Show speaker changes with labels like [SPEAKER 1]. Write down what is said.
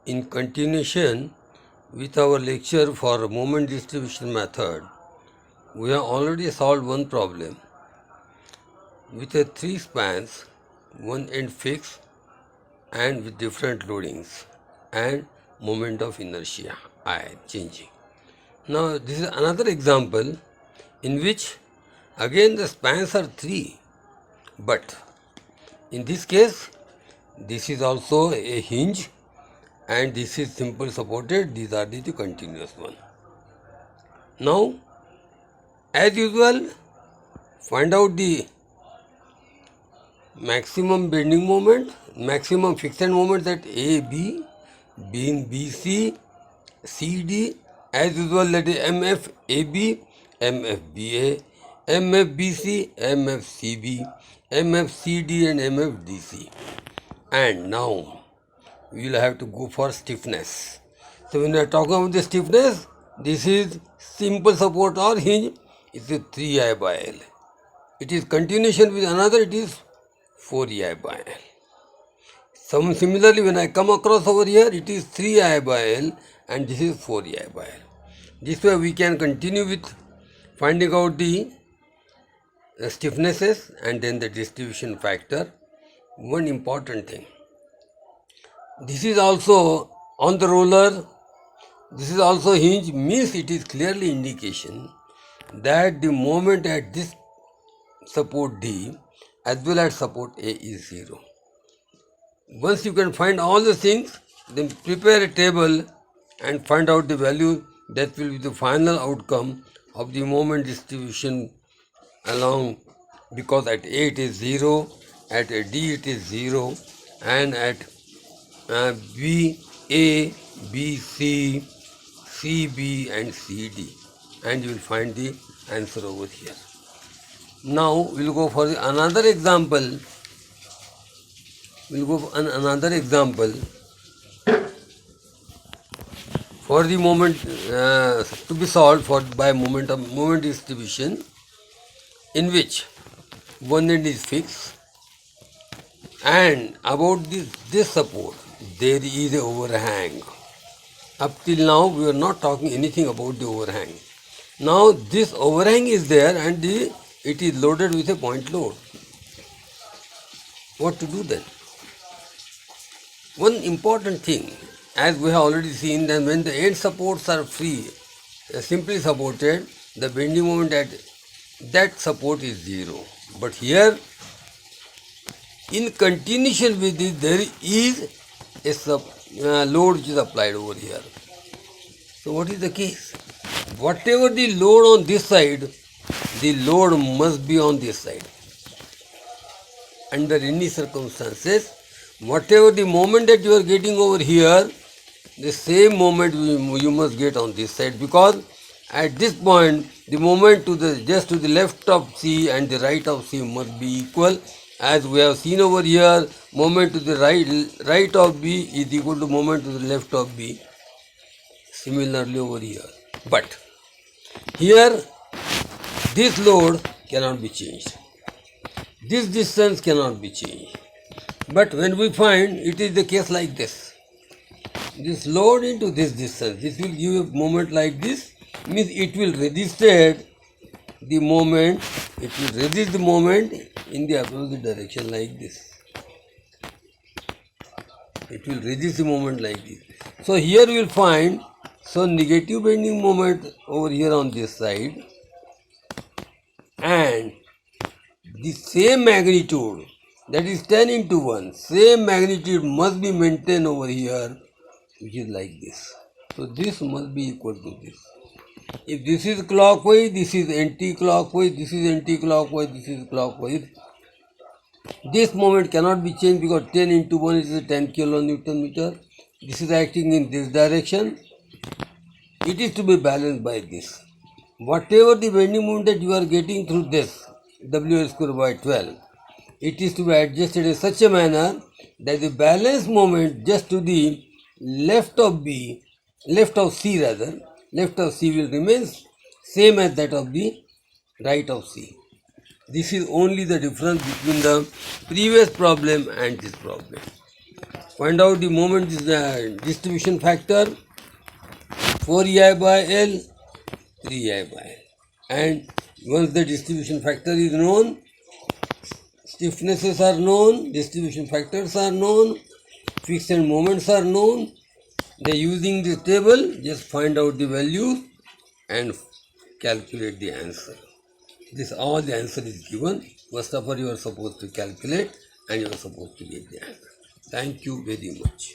[SPEAKER 1] In continuation with our lecture for moment distribution method, we have already solved one problem with a 3 spans, one end fixed and with different loadings and moment of inertia I changing. Now this is another example in which again the spans are 3, but in this case this is also a hinge and this is simple supported, these are the continuous one. Now as usual, find out the maximum bending moment, maximum fixed moment, that AB, B, BC, CD, as usual that is MF AB, MF BA, MF BC, MF CB, MF CD and MF DC. And now we will have to go for stiffness. So when we are talking about the stiffness, this is simple support or hinge, it is 3I by L. It is continuation with another, it is 4I by L. Similarly, when I come across over here, it is 3I by L and this is 4I by L. This way we can continue with finding out the stiffnesses and then the distribution factor. One important thing, this is also on the roller, this is also hinge, means it is clearly indication that the moment at this support D as well as support A is 0. Once you can find all the things, then prepare a table and find out the value that will be the final outcome of the moment distribution along, because at A it is 0, at D it is 0 and at B, A, B, C, C, B and C, D, and you will find the answer over here. Now we will go for another example. We will go for another example for the moment to be solved by moment distribution, in which one end is fixed and about this support there is a overhang. Up till now we are not talking anything about the overhang. Now this overhang is there and it is loaded with a point load. What to do then? One important thing, as we have already seen, that when the end supports are free, simply supported, the bending moment at that support is 0. But here, in continuation with this, there is a load which is applied over here. So what is the case? Whatever the load on this side, the load must be on this side. Under any circumstances, whatever the moment that you are getting over here, the same moment you must get on this side, because at this point the moment just to the left of C and the right of C must be equal. As we have seen over here, moment to the right of B is equal to moment to the left of B. Similarly over here. But here this load cannot be changed. This distance cannot be changed. But when we find it is the case like this, this load into this distance, this will give a moment like this, means it will resist the moment, in the opposite direction like this. It will resist the moment like this. So here we will find negative bending moment over here on this side, and the same magnitude, that is 10 into 1, same magnitude must be maintained over here, which is like this. So this must be equal to this. If this is clockwise, this is anti-clockwise, this is anti-clockwise, this is clockwise. This moment cannot be changed because 10 into 1 is 10 kilonewton meter. This is acting in this direction. It is to be balanced by this. Whatever the bending moment that you are getting through this, WL square by 12, it is to be adjusted in such a manner that the balance moment just to the left of C will remain same as that of the right of C. This is only the difference between the previous problem and this problem. find out the moment distribution factor 4EI by L, 3EI by L. And once the distribution factor is known, stiffnesses are known, distribution factors are known, fixed moments are known. Then using this table, just find out the values and calculate the answer. This all the answer is given. First of all, you are supposed to calculate and you are supposed to get the answer. Thank you very much.